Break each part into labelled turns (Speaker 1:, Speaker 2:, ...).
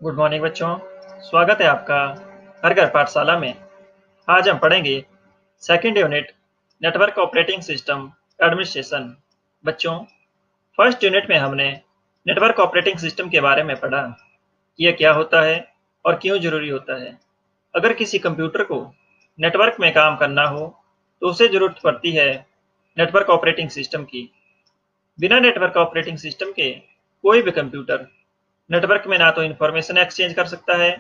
Speaker 1: Good morning बच्चों। स्वागत है आपका हर घर पाठशाला में। आज हम पढ़ेंगे second unit network operating system administration. बच्चों, फर्स्ट यूनिट में हमने नेटवर्क ऑपरेटिंग सिस्टम के बारे में पढ़ा। यह क्या होता है और क्यों जरूरी होता है। अगर किसी कंप्यूटर को नेटवर्क में काम करना हो तो उसे जरूरत पड़ती है नेटवर्क ऑपरेटिंग सिस्टम की। बिना नेटवर्क ऑपरेटिंग सिस्टम के कोई भी कंप्यूटर नेटवर्क में ना तो इंफॉर्मेशन एक्सचेंज कर सकता है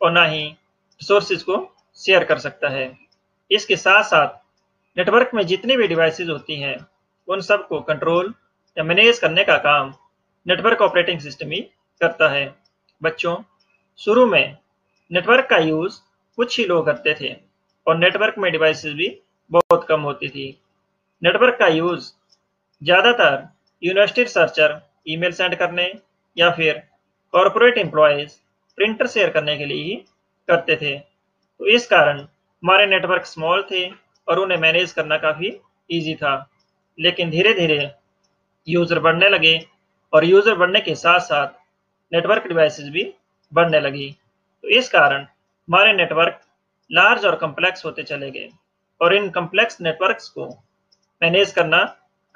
Speaker 1: और ना ही रिसोर्सेज को शेयर कर सकता है। इसके साथ साथ नेटवर्क में जितनी भी डिवाइसेज होती हैं उन सबको कंट्रोल या मैनेज करने का काम नेटवर्क ऑपरेटिंग सिस्टम ही करता है। बच्चों, शुरू में नेटवर्क का यूज कुछ ही लोग करते थे और नेटवर्क में डिवाइसेज भी बहुत कम होती थी। नेटवर्क का यूज ज्यादातर यूनिवर्सिटी रिसर्चर ईमेल सेंड करने या फिर कॉर्पोरेट एम्प्लॉयज प्रिंटर शेयर करने के लिए ही करते थे। तो इस कारण हमारे नेटवर्क स्मॉल थे और उन्हें मैनेज करना काफ़ी ईजी था। लेकिन धीरे धीरे यूज़र बढ़ने लगे और यूज़र बढ़ने के साथ साथ नेटवर्क डिवाइसेस भी बढ़ने लगी। तो इस कारण हमारे नेटवर्क लार्ज और कम्प्लेक्स होते चले गए और इन कम्प्लेक्स नेटवर्क्स को मैनेज करना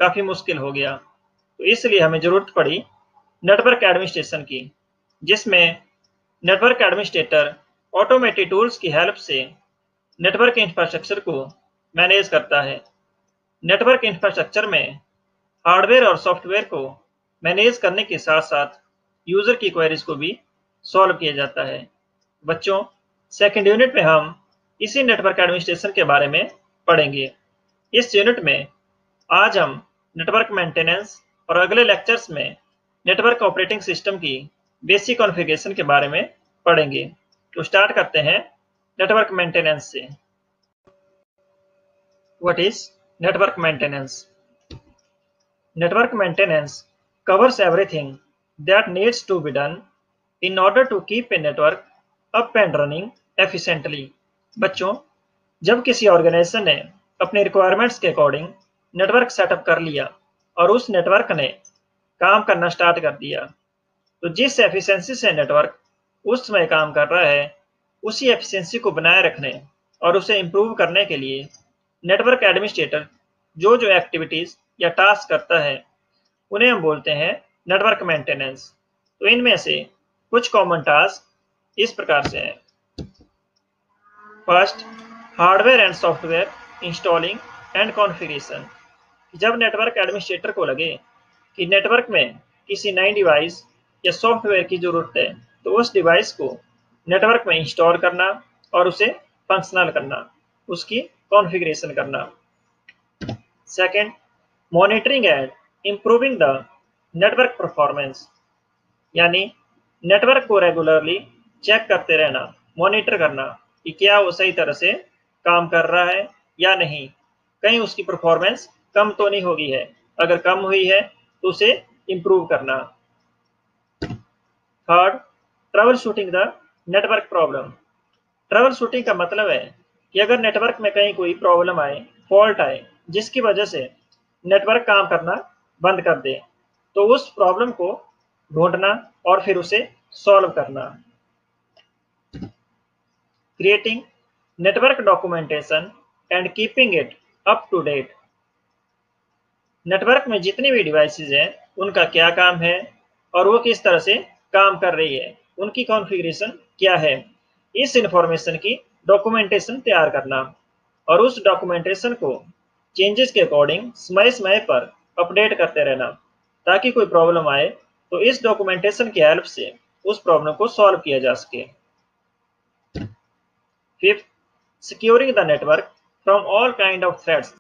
Speaker 1: काफ़ी मुश्किल हो गया। तो इसलिए हमें ज़रूरत पड़ी नेटवर्क एडमिनिस्ट्रेशन की, जिसमें नेटवर्क एडमिनिस्ट्रेटर ऑटोमेटेड टूल्स की हेल्प से नेटवर्क इंफ्रास्ट्रक्चर को मैनेज करता है। नेटवर्क इंफ्रास्ट्रक्चर में हार्डवेयर और सॉफ्टवेयर को मैनेज करने के साथ साथ यूजर की क्वेरीज को भी सॉल्व किया जाता है। बच्चों, सेकंड यूनिट में हम इसी नेटवर्क एडमिनिस्ट्रेशन के बारे में पढ़ेंगे। इस यूनिट में आज हम नेटवर्क मेंटेनेंस और अगले लेक्चर्स में नेटवर्क ऑपरेटिंग सिस्टम की बेसिक कॉन्फ़िगरेशन के बारे में पढ़ेंगे। तो स्टार्ट करते हैं नेटवर्क मेंटेनेंस से। What is network maintenance? Network maintenance covers everything that needs to be done in order to keep a network up and running efficiently. बच्चों, जब किसी ऑर्गेनाइजेशन ने अपने रिक्वायरमेंट्स के अकॉर्डिंग नेटवर्क सेटअप कर लिया और उस नेटवर्क ने काम करना स्टार्ट कर दिया, तो जिस एफिशिएंसी से नेटवर्क उस समय काम कर रहा है उसी एफिशिएंसी को बनाए रखने और उसे इम्प्रूव करने के लिए नेटवर्क एडमिनिस्ट्रेटर जो जो एक्टिविटीज या टास्क करता है उन्हें हम बोलते हैं नेटवर्क मेंटेनेंस। तो इनमें से कुछ कॉमन टास्क इस प्रकार से हैं। First, hardware and software installing and configuration. जब नेटवर्क एडमिनिस्ट्रेटर को लगे कि नेटवर्क में किसी नई डिवाइस या सॉफ्टवेयर की जरूरत है तो उस डिवाइस को नेटवर्क में इंस्टॉल करना और उसे फंक्शनल करना, उसकी कॉन्फ़िगरेशन करना। Second, monitoring and improving the network performance, यानी नेटवर्क को रेगुलरली चेक करते रहना, मॉनिटर करना कि क्या वो सही तरह से काम कर रहा है या नहीं, कहीं उसकी परफॉर्मेंस कम तो नहीं होगी है, अगर कम हुई है तो उसे इम्प्रूव करना। Third, trouble shooting the network problem. Trouble shooting का मतलब है कि अगर नेटवर्क में कहीं कोई प्रॉब्लम आए, फॉल्ट आए, जिसकी वजह से नेटवर्क काम करना बंद कर दे, तो उस प्रॉब्लम को ढूंढना और फिर उसे सॉल्व करना। Creating network documentation and keeping it up to date. Network में जितनी भी डिवाइसेज हैं उनका क्या काम है और वो किस तरह से काम कर रही है, उनकी कॉन्फ़िगरेशन क्या है, इस इंफॉर्मेशन की डॉक्यूमेंटेशन तैयार करना और उस डॉक्यूमेंटेशन को चेंजेस के अकॉर्डिंग समय समय पर अपडेट करते रहना ताकि कोई प्रॉब्लम आए तो इस डॉक्यूमेंटेशन की हेल्प से उस प्रॉब्लम को सॉल्व किया जा सके। Fifth, securing the network from all kind of threats.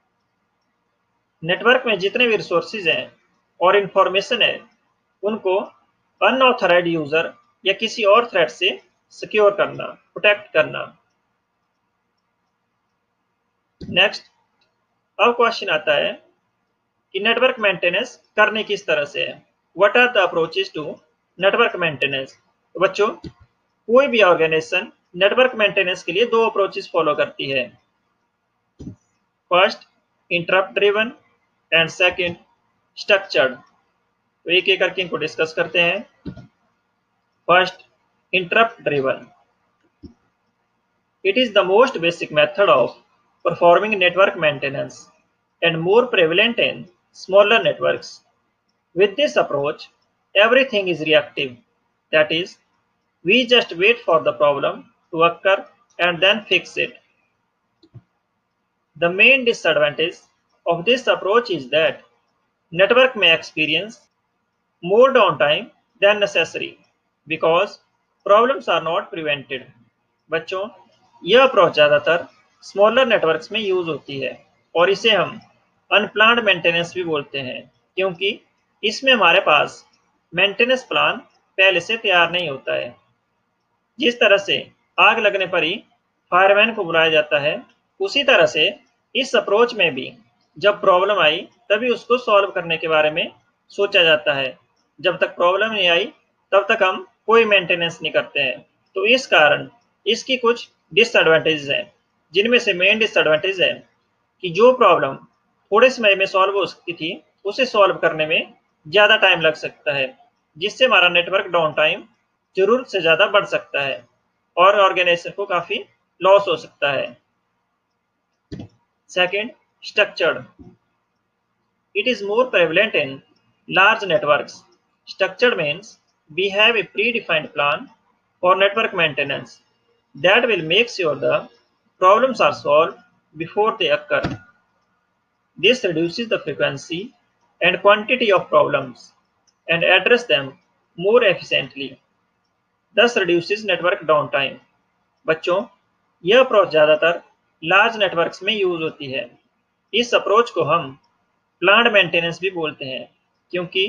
Speaker 1: Network में जितने भी रिसोर्सेज हैं और इंफॉर्मेशन है उनको अनऑथराइज्ड यूजर या किसी और थ्रेट से सिक्योर करना, प्रोटेक्ट करना। नेक्स्ट, अब क्वेश्चन आता है कि नेटवर्क मेंटेनेंस करने किस तरह से है। What are the approaches to network maintenance? बच्चों, कोई भी ऑर्गेनाइजेशन नेटवर्क मेंटेनेंस के लिए दो अप्रोचेस फॉलो करती है। First, interrupt driven and second, structured. तो एक एक करके इनको डिस्कस करते हैं। First, interrupt driven. It is the most basic method of performing network maintenance and more prevalent in smaller networks. With this approach, everything is reactive. That is, we just wait for the problem to occur and then fix it. The main disadvantage of this approach is that network may experience more downtime than necessary because problems are not prevented. बच्चों, यह approach ज़्यादातर smaller networks में use होती है और इसे हम unplanned maintenance भी बोलते हैं क्योंकि इसमें हमारे पास मेंटेनेंस प्लान पहले से तैयार नहीं होता है। जिस तरह से आग लगने पर ही फायरमैन को बुलाया जाता है, उसी तरह से इस अप्रोच में भी जब प्रॉब्लम आई तभी उसको सॉल्व करने के बारे में सोचा जाता है। जब तक प्रॉब्लम नहीं आई तब तक हम कोई मेंटेनेंस नहीं करते हैं। तो इस कारण इसकी कुछ डिसएडवांटेजेस हैं, जिनमें से मेन डिसएडवांटेज है कि जो प्रॉब्लम थोड़े समय में सॉल्व हो सकती थी उसे सॉल्व करने में ज़्यादा टाइम लग सकता है, जिससे हमारा नेटवर्क डाउन टाइम जरूरत से ज़्यादा बढ़ सकता है और ऑर्गेनाइजेशन को काफ़ी लॉस हो सकता है। Second, structured. It is more prevalent in large networks. Structured means we have a predefined plan for network maintenance that will make sure the problems are solved before they occur. This reduces the frequency and quantity of problems and address them more efficiently. Thus reduces network downtime. बच्चों, यह approach ज़्यादातर large networks में use होती है। इस approach को हम planned maintenance भी बोलते हैं क्योंकि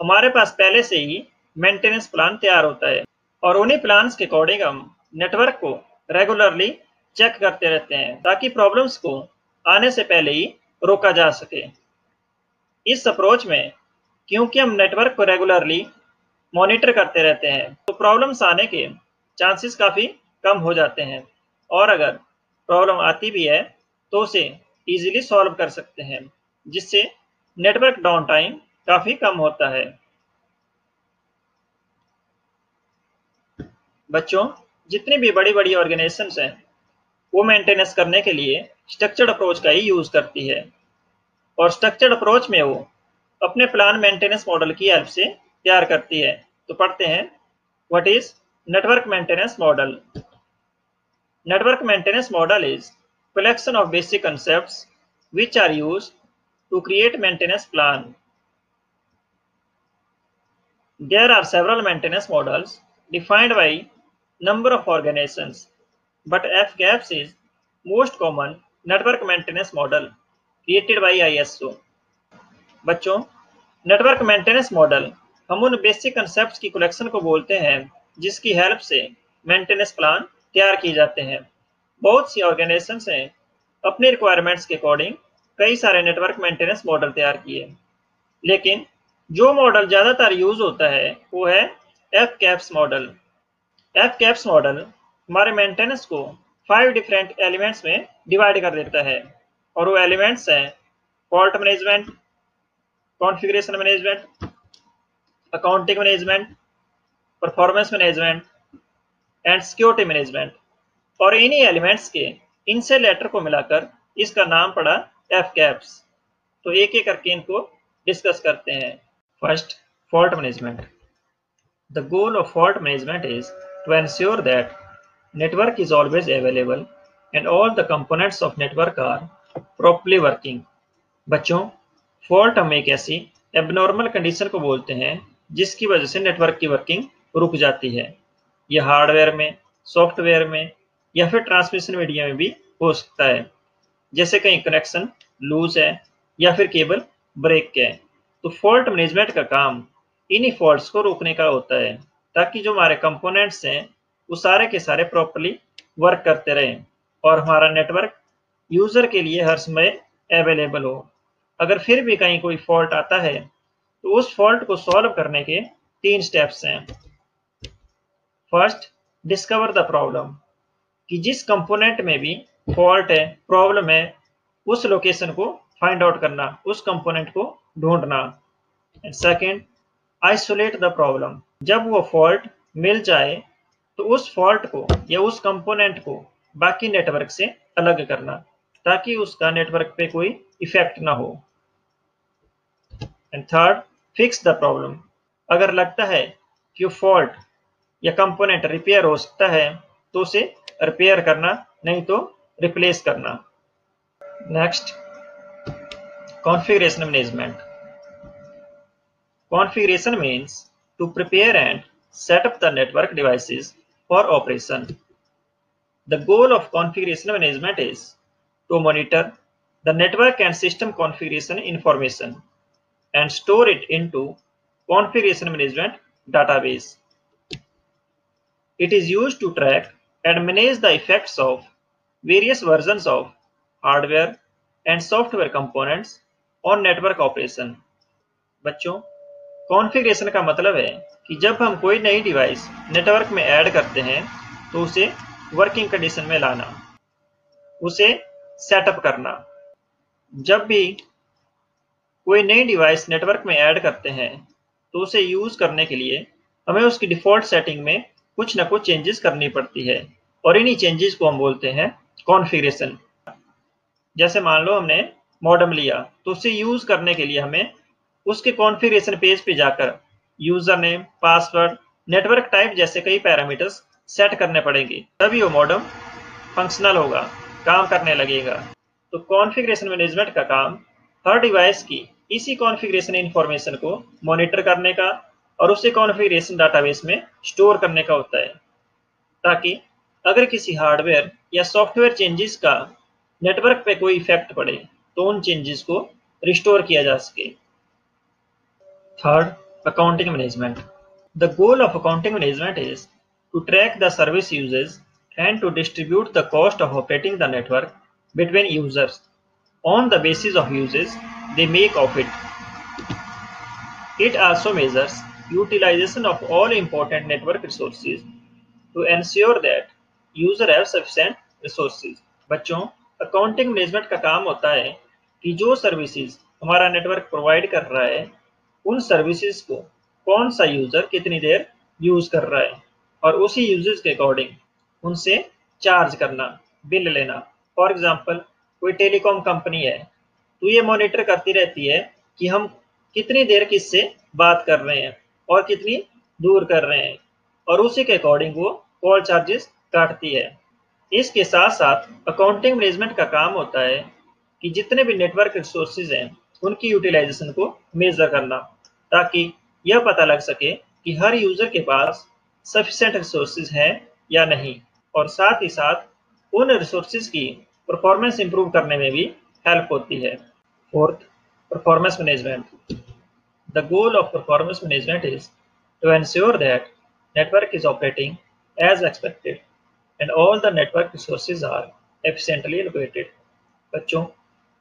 Speaker 1: हमारे पास पहले से ही मेंटेनेंस प्लान तैयार होता है और उन्हीं प्लान्स के अकॉर्डिंग हम नेटवर्क को रेगुलरली चेक करते रहते हैं ताकि प्रॉब्लम्स को आने से पहले ही रोका जा सके। इस अप्रोच में क्योंकि हम नेटवर्क को रेगुलरली मॉनिटर करते रहते हैं तो प्रॉब्लम्स आने के चांसेस काफ़ी कम हो जाते हैं और अगर प्रॉब्लम आती भी है तो उसे इजीली सॉल्व कर सकते हैं, जिससे नेटवर्क डाउन टाइम काफ़ी कम होता है। बच्चों, जितनी भी बड़ी बड़ी ऑर्गेनाइजेशंस हैं वो मेंटेनेंस करने के लिए स्ट्रक्चर्ड अप्रोच का ही यूज़ करती है और स्ट्रक्चर्ड अप्रोच में वो अपने प्लान मेंटेनेंस मॉडल की हेल्प से तैयार करती है। तो पढ़ते हैं, what is network maintenance model. Network maintenance model is collection of basic concepts which are used to create maintenance plan. There are several maintenance models defined by number of organizations, but FCAPS is most common network maintenance model created by ISO. बच्चों, network maintenance model हम उन basic concept की collection को बोलते हैं जिसकी help से maintenance plan तैयार किए जाते हैं। बहुत सी ऑर्गेनाइजेशंस हैं अपने रिक्वायरमेंट्स के अकॉर्डिंग कई सारे नेटवर्क मेंटेनेंस मॉडल तैयार किए, लेकिन जो मॉडल ज़्यादातर यूज होता है वो है FCAPS मॉडल। FCAPS मॉडल हमारे मेंटेनेंस को 5 डिफरेंट एलिमेंट्स में डिवाइड कर देता है और वो एलिमेंट्स हैं fault management, configuration management, accounting management, performance management and security management. और इन्हीं एलिमेंट्स के इनसे लेटर को मिलाकर इसका नाम पड़ा FCAPS। तो एक एक करके इनको डिस्कस करते हैं। First, fault management. The goal of fault management is to ensure that network is always available and all the components of network are properly working. बच्चों, फॉल्ट हम एक ऐसी एबनॉर्मल कंडीशन को बोलते हैं जिसकी वजह से नेटवर्क की वर्किंग रुक जाती है। यह हार्डवेयर में, सॉफ्टवेयर में या फिर ट्रांसमिशन मीडिया में भी हो सकता है, जैसे कहीं कनेक्शन लूज है या फिर केबल ब्रेक है। तो फॉल्ट मैनेजमेंट का काम इन्हीं फॉल्ट्स को रोकने का होता है ताकि जो हमारे कंपोनेंट्स हैं वो सारे के सारे प्रॉपर्ली वर्क करते रहें और हमारा नेटवर्क यूजर के लिए हर समय अवेलेबल हो। अगर फिर भी कहीं कोई फॉल्ट आता है तो उस फॉल्ट को सॉल्व करने के 3 स्टेप्स हैं। फर्स्ट, डिस्कवर द प्रॉब्लम, कि जिस कंपोनेंट में भी फॉल्ट है, प्रॉब्लम है, उस लोकेशन को फाइंड आउट करना, उस कंपोनेंट को ढूंढना। सेकेंड, आइसोलेट द प्रॉब्लम, जब वो फॉल्ट मिल जाए तो उस फॉल्ट को या उस कंपोनेंट को बाकी नेटवर्क से अलग करना, ताकि उसका नेटवर्क पे कोई इफेक्ट ना हो। And third, fix the problem. अगर लगता है कि वो फॉल्ट या कंपोनेंट रिपेयर हो सकता है तो उसे रिपेयर करना, नहीं तो रिप्लेस करना। Next, configuration management. Configuration means to prepare and set up the network devices for operation. The goal of configuration management is to monitor the network and system configuration information and store it into configuration management database. It is used to track and manage the effects of various versions of hardware and software components on network operation. बच्चों, configuration का मतलब है कि जब हम कोई नई device network में ऐड करते हैं तो उसे वर्किंग कंडीशन में लाना, उसे सेटअप करना। जब भी कोई नई डिवाइस नेटवर्क में ऐड करते हैं तो उसे यूज करने के लिए हमें उसकी डिफ़ॉल्ट सेटिंग में कुछ ना कुछ चेंजेस करनी पड़ती है, और इन्हीं चेंजेस को हम बोलते हैं कॉन्फ़िगरेशन। जैसे मान लो हमने मॉडेम लिया, तो उसे यूज करने के लिए हमें उसके कॉन्फ़िगरेशन पेज पे जाकर user name, password, network type जैसे कई पैरामीटर्स सेट करने पड़ेंगे, तभी वो मॉडेम फंक्शनल होगा, काम करने लगेगा। तो कॉन्फ़िगरेशन मैनेजमेंट का काम हर डिवाइस की इसी कॉन्फ़िगरेशन इंफॉर्मेशन को मॉनिटर करने का और उसे कॉन्फ़िगरेशन डाटाबेस में स्टोर करने का होता है, ताकि अगर किसी हार्डवेयर या सॉफ्टवेयर चेंजेस का नेटवर्क पे कोई इफेक्ट पड़े तो उन चेंजेस को रिस्टोर किया जा सके। Third, accounting management. The goal of accounting management is to track the service uses and to distribute the cost of operating the network between users on the basis of uses they make of it. It also measures utilization of all important network resources to ensure that user have sufficient resources. बच्चों, accounting management का काम होता है कि जो services हमारा network provide कर रहा है उन सर्विसेज को कौन सा यूजर कितनी देर यूज कर रहा है और उसी यूजेज के अकॉर्डिंग उनसे चार्ज करना, बिल लेना। फॉर एग्जांपल, कोई टेलीकॉम कंपनी है तो ये मॉनिटर करती रहती है कि हम कितनी देर किससे बात कर रहे हैं और कितनी दूर कर रहे हैं, और उसी के अकॉर्डिंग वो कॉल चार्जेस काटती है। इसके साथ साथ अकाउंटिंग मैनेजमेंट का काम होता है कि जितने भी नेटवर्क रिसोर्सेज हैं उनकी यूटिलाइजेशन को मेजर करना, ताकि यह पता लग सके कि हर यूजर के पास सफिशिएंट रिसोर्सेज हैं या नहीं, और साथ ही साथ उन रिसोर्सेज की परफॉर्मेंस इंप्रूव करने में भी हेल्प होती है। Fourth, performance management. The goal of performance management is to ensure that network is operating as expected and all the network resources are efficiently allocated. बच्चों,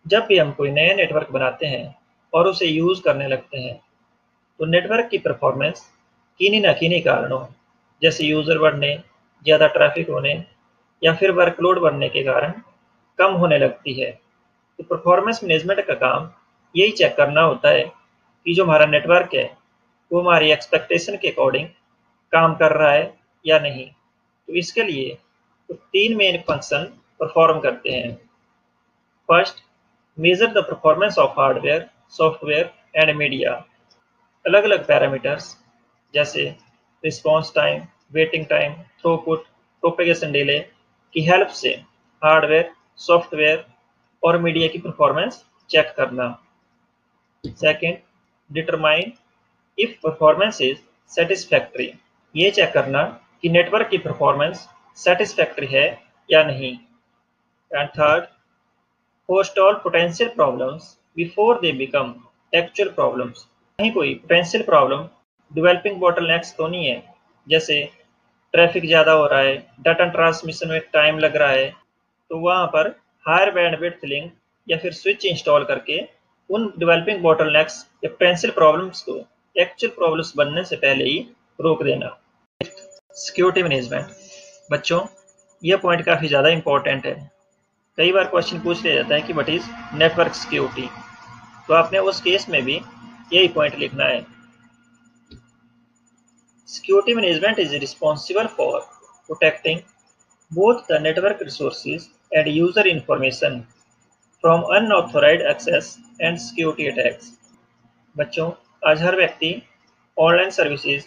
Speaker 1: जब भी हम कोई नया नेटवर्क बनाते हैं और उसे यूज करने लगते हैं तो नेटवर्क की परफॉर्मेंस किन्हीं न किन्हीं कारणों, जैसे यूजर बढ़ने, ज़्यादा ट्रैफिक होने या फिर वर्कलोड बढ़ने के कारण कम होने लगती है। तो परफॉर्मेंस मैनेजमेंट का काम यही चेक करना होता है कि जो हमारा नेटवर्क है वो हमारी एक्सपेक्टेशन के अकॉर्डिंग काम कर रहा है या नहीं। तो इसके लिए तो 3 मेन फंक्शन परफॉर्म करते हैं। First, measure the performance of hardware, software and media. अलग अलग पैरामीटर्स जैसे response time, waiting time, throughput, propagation delay की हेल्प से हार्डवेयर, सॉफ्टवेयर और मीडिया की परफॉर्मेंस चेक करना। Second, determine if performance is satisfactory. ये चेक करना कि नेटवर्क की परफॉर्मेंस सेटिस्फैक्ट्री है या नहीं। And third, forestall potential problems before they become actual problems. कहीं कोई पोटेंशियल प्रॉब्लम डेवलपिंग बॉटलनेक्स तो नहीं है, जैसे ट्रैफिक ज़्यादा हो रहा है, डाटा ट्रांसमिशन में टाइम लग रहा है, तो वहाँ पर हायर बैंडविड्थ लिंक या फिर स्विच इंस्टॉल करके उन डेवलपिंग बॉटलनेक्स या पोटेंशियल प्रॉब्लम्स को एक्चुअल प्रॉब्लम्स बनने से पहले ही रोक देना। Security management. बच्चों, यह पॉइंट काफ़ी ज़्यादा इंपॉर्टेंट है। कई बार क्वेश्चन पूछ लिया जाता है कि व्हाट इज़ नेटवर्क सिक्योरिटी, तो आपने उस केस में भी यही पॉइंट लिखना है। Security management is responsible for protecting both the network resources and user information from unauthorized access and security attacks. बच्चों, आज हर व्यक्ति ऑनलाइन सर्विसेज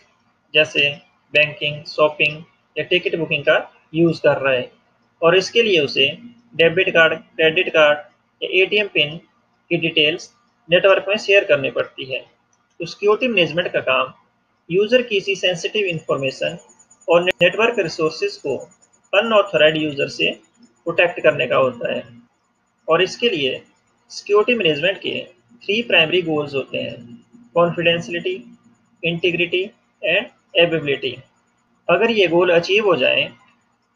Speaker 1: जैसे बैंकिंग, शॉपिंग या टिकट बुकिंग का यूज़ कर रहा है और इसके लिए उसे डेबिट कार्ड, क्रेडिट कार्ड या एटीएम पिन की डिटेल्स नेटवर्क में शेयर करनी पड़ती है। तो सिक्योरिटी मैनेजमेंट का काम यूज़र की इसी सेंसिटिव इंफॉर्मेशन और नेटवर्क रिसोर्सेज को अनऑथराइज्ड यूज़र से प्रोटेक्ट करने का होता है और इसके लिए सिक्योरिटी मैनेजमेंट के 3 प्राइमरी गोल्स होते हैं: कॉन्फिडेंशियलिटी, इंटीग्रिटी एंड एवेबिलिटी। अगर ये गोल अचीव हो जाएं,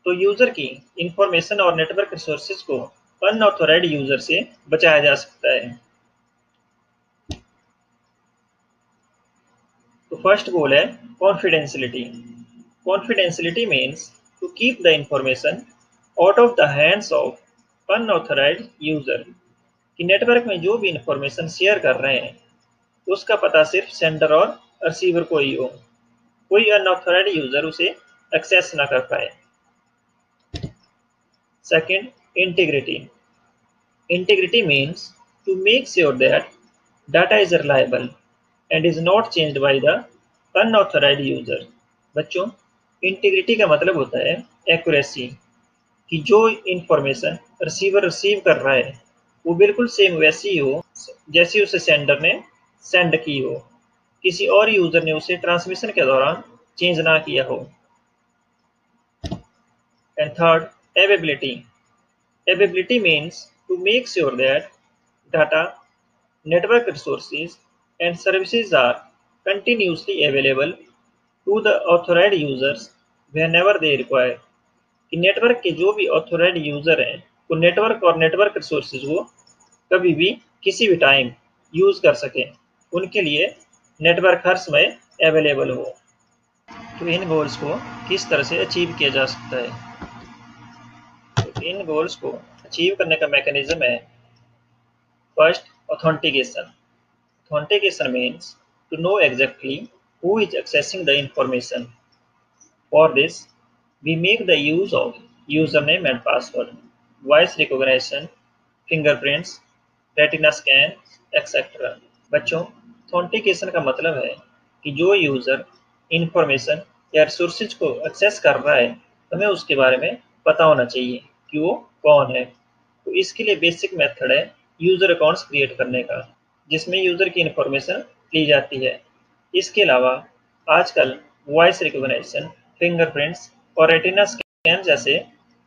Speaker 1: तो यूज़र की इंफॉर्मेशन और नेटवर्क रिसोर्सेज को अनऑथराइज्ड यूज़र से बचाया जा सकता है। तो फर्स्ट गोल है confidentiality. Confidentiality means to keep the information out of the hands of unauthorised user. कि नेटवर्क में जो भी इंफॉर्मेशन शेयर कर रहे हैं उसका पता सिर्फ सेंडर और रिसीवर को ही हो, कोई अनऑथराइज्ड यूजर उसे एक्सेस ना कर पाए। Second, integrity. Integrity means to make sure that data is reliable and is not changed by the unauthorised user. बच्चों, इंटीग्रिटी का मतलब होता है एक्यूरेसी, कि जो इंफॉर्मेशन रिसीवर रिसीव कर रहा है वो बिल्कुल सेम वैसी ही हो जैसी उसे सेंडर ने सेंड की हो, किसी और यूजर ने उसे ट्रांसमिशन के दौरान चेंज ना किया हो। And third, availability. Availability means to make sure that data, network resources and services are continuously available to the authorised users whenever they require. कि नेटवर्क के जो भी ऑथोराइज्ड यूजर हैं वो नेटवर्क और नेटवर्क रिसोर्सेज को कभी भी किसी भी टाइम यूज कर सकें, उनके लिए नेटवर्क हर समय अवेलेबल हो। तो इन गोल्स को किस तरह से अचीव किया जा सकता है? तो इन गोल्स को अचीव करने का मैकेनिज्म है first, authentication. Authentication means to know exactly who is accessing the information. For this, we make the use of username and password, voice recognition, fingerprints, retina scan, etc. बच्चों, authentication का मतलब है कि जो user information या resources को access कर रहा है हमें उसके बारे में पता होना चाहिए कि वो कौन है। तो इसके लिए बेसिक मेथड है यूजर अकाउंट्स क्रिएट करने का, जिसमें यूजर की इंफॉर्मेशन ली जाती है। इसके अलावा आजकल वॉइस रिकॉग्निशन, फिंगरप्रिंट्स और रेटिना स्कैन जैसे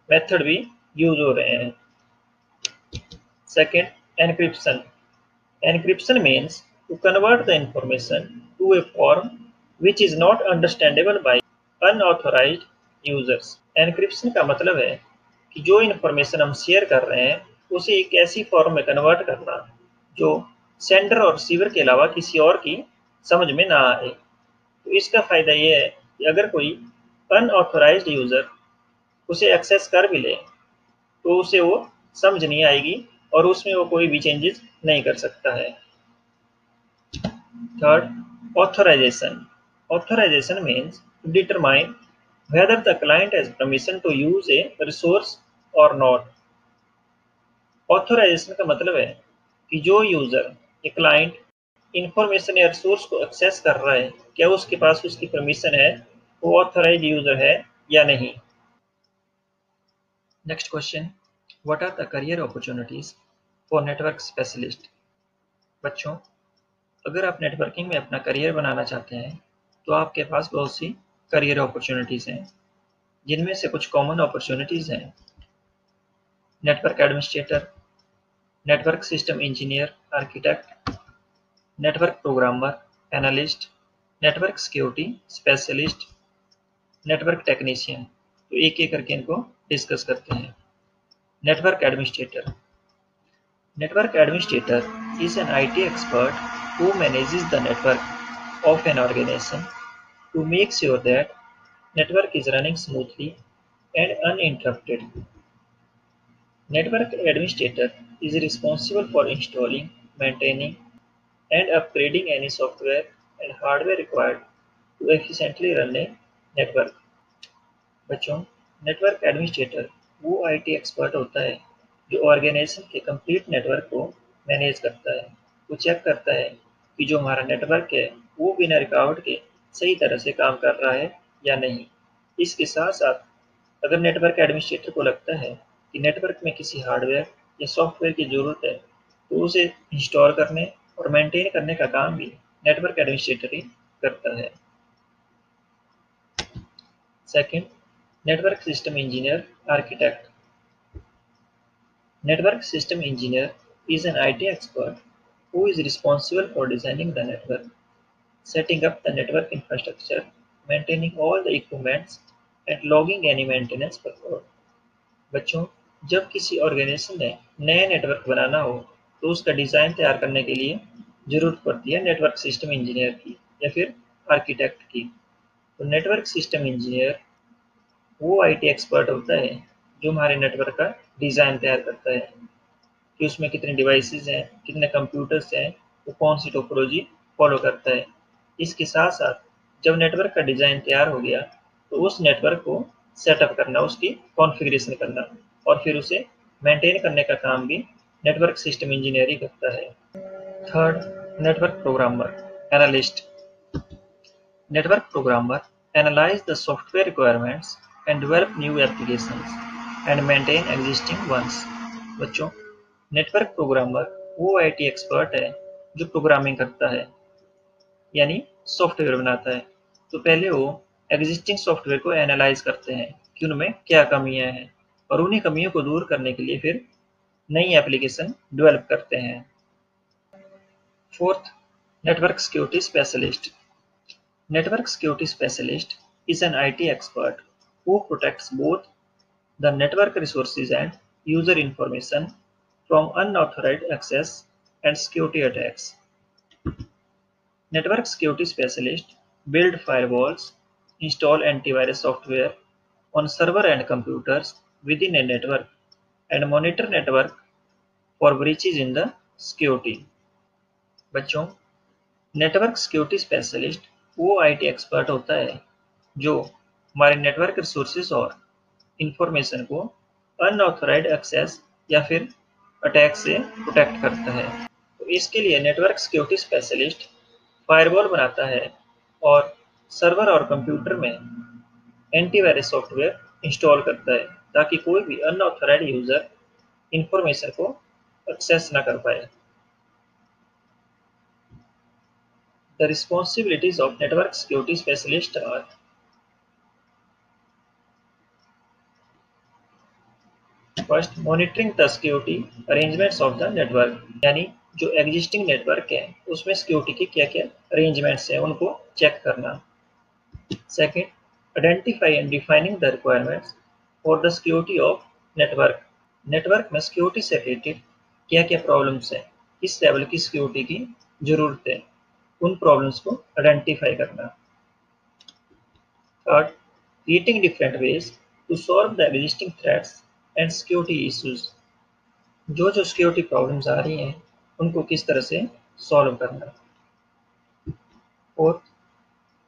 Speaker 1: मेथड भी यूज हो रहे हैं। Second, encryption. Encryption means to convert the information to a form which is not understandable by unauthorized users. Encryption का मतलब है कि जो इंफॉर्मेशन हम शेयर कर रहे हैं उसे एक ऐसी फॉर्म में कन्वर्ट करना जो सेंडर और रिसीवर के अलावा किसी और की समझ में ना आए। तो इसका फायदा ये है कि अगर कोई अनऑथोराइज्ड यूजर उसे एक्सेस कर भी ले तो उसे वो समझ नहीं आएगी और उसमें वो कोई भी चेंजेस नहीं कर सकता है। Third, authorization. Authorization means to determine whether the client has permission to use a resource or not. Authorization का मतलब है कि जो यूजर या क्लाइंट इंफॉर्मेशन या रिसोर्स को एक्सेस कर रहा है क्या उसके पास उसकी परमिशन है, वो ऑथोराइज्ड यूजर है या नहीं। Next question, what are the career opportunities for network specialist. बच्चों, अगर आप नेटवर्किंग में अपना करियर बनाना चाहते हैं तो आपके पास बहुत सी करियर अपॉर्चुनिटीज़ हैं, जिनमें से कुछ कॉमन अपॉर्चुनिटीज़ हैं: network administrator, network system engineer architect, network programmer analyst, network security specialist, network technician. तो एक एक करके इनको डिस्कस करते हैं। Network administrator. Network administrator is an IT expert who manages the network of an organization to make sure that network is running smoothly and uninterrupted. Network administrator is responsible for installing, maintaining, and upgrading any software and hardware required to efficiently run a network. बच्चों, network administrator वो IT expert होता है जो organisation के complete network को manage करता है। वो चेक करता है कि जो हमारा नेटवर्क है वो बिना रुकावट के सही तरह से काम कर रहा है या नहीं। इसके साथ साथ अगर नेटवर्क एडमिनिस्ट्रेटर को लगता है कि नेटवर्क में किसी हार्डवेयर या सॉफ्टवेयर की ज़रूरत है तो उसे इंस्टॉल करने और मेंटेन करने का काम भी नेटवर्क एडमिनिस्ट्रेटर ही करता है। Second, network system engineer architect. Network system engineer is an IT expert who is responsible for designing the network, setting up the network infrastructure, maintaining all the equipments, and logging any maintenance performed. बच्चों, जब किसी organisation ने नया network बनाना हो तो उसका design तैयार करने के लिए ज़रूरत पड़ती है नेटवर्क सिस्टम इंजीनियर की या फिर आर्किटेक्ट की। तो नेटवर्क सिस्टम इंजीनियर वो आईटी एक्सपर्ट होता है जो हमारे नेटवर्क का डिज़ाइन तैयार करता है कि उसमें कितने डिवाइसेस हैं, कितने कंप्यूटर्स हैं, वो कौन सी टोपोलॉजी फॉलो करता है। इसके साथ साथ जब नेटवर्क का डिज़ाइन तैयार हो गया तो उस नेटवर्क को सेटअप करना, उसकी कॉन्फ़िगरेशन करना और फिर उसे मेंटेन करने का काम भी नेटवर्क सिस्टम इंजीनियर ही करता है। Third, network programmer analyst. Network programmer analyze the software requirements and develop new applications and maintain existing ones। बच्चों, नेटवर्क प्रोग्रामर वो आईटी एक्सपर्ट है जो प्रोग्रामिंग करता है यानी सॉफ्टवेयर बनाता है। तो पहले वो एग्जिस्टिंग सॉफ्टवेयर को एनालाइज करते हैं कि उनमें क्या कमियां हैं और उन्हीं कमियों को दूर करने के लिए फिर नई एप्लीकेशन डेवलप करते हैं। Fourth, network security specialist. Network security specialist is an IT expert who protects both the network resources and user information from unauthorized access and security attacks. Network security specialists build firewalls, install antivirus software on server and computers within a network, and monitor network for breaches in the security। बच्चों, network security specialist वो IT expert होता है जो हमारे network resources और information को unauthorised access या फिर अटैक से प्रोटेक्ट करता है। तो इसके लिए नेटवर्क सिक्योरिटी स्पेशलिस्ट फायरवॉल बनाता है और सर्वर और कंप्यूटर में एंटीवायरस सॉफ्टवेयर इंस्टॉल करता है ताकि कोई भी अनऑथराइज्ड यूजर इंफॉर्मेशन को एक्सेस ना कर पाए। The responsibilities of network security specialist are: first, monitoring the security arrangements of the network, यानी जो एग्जिस्टिंग नेटवर्क है उसमें सिक्योरिटी के क्या क्या अरेंजमेंट्स हैं उनको चेक करना। Second, identify and defining the requirements for the security of network. Network में सिक्योरिटी से रिलेटेड क्या क्या प्रॉब्लम्स हैं, किस लेवल की सिक्योरिटी की जरूरत है, उन प्रॉब्लम्स को आइडेंटिफाई करना। Third, creating different ways to solve the existing threats and security issues। जो सिक्योरिटी प्रॉब्लम्स आ रही हैं उनको किस तरह से सॉल्व करना। Fourth,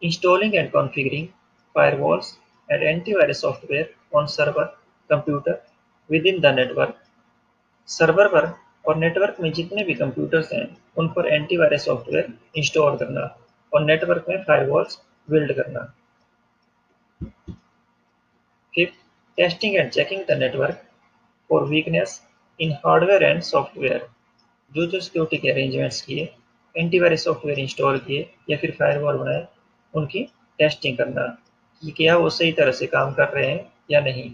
Speaker 1: installing and configuring firewalls and antivirus software on server, computer within the network। Server पर और नेटवर्क में जितने भी कंप्यूटर्स हैं उन पर एंटीवायरस सॉफ्टवेयर इंस्टॉल करना और नेटवर्क में फायरवॉल्स बिल्ड करना। Fifth, testing and checking the network for weakness in hardware and software। जो सिक्योरिटी के अरेंजमेंट्स किए, एंटीवायरस सॉफ्टवेयर इंस्टॉल किए या फिर फायरवॉल बनाए, उनकी टेस्टिंग करना कि क्या वो सही तरह से काम कर रहे हैं या नहीं।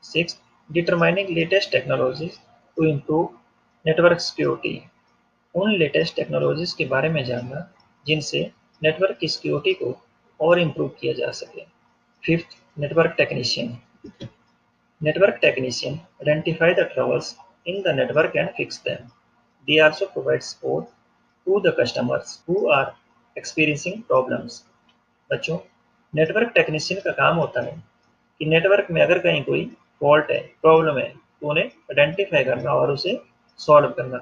Speaker 1: Sixth, determining latest technologies to improve network security। उन लेटेस्ट टेक्नोलॉजीज के बारे में जानना जिनसे नेटवर्क की सिक्योरिटी को और इम्प्रूव किया जा सके। Fifth, network technician. Network technicians identify the troubles in the network and fix them. They also provide support to the customers who are experiencing problems। बच्चों, नेटवर्क टेक्नीशियन का काम होता है कि नेटवर्क में अगर कहीं कोई फॉल्ट है, प्रॉब्लम है, तो उन्हें आइडेंटिफाई करना और उसे सॉल्व करना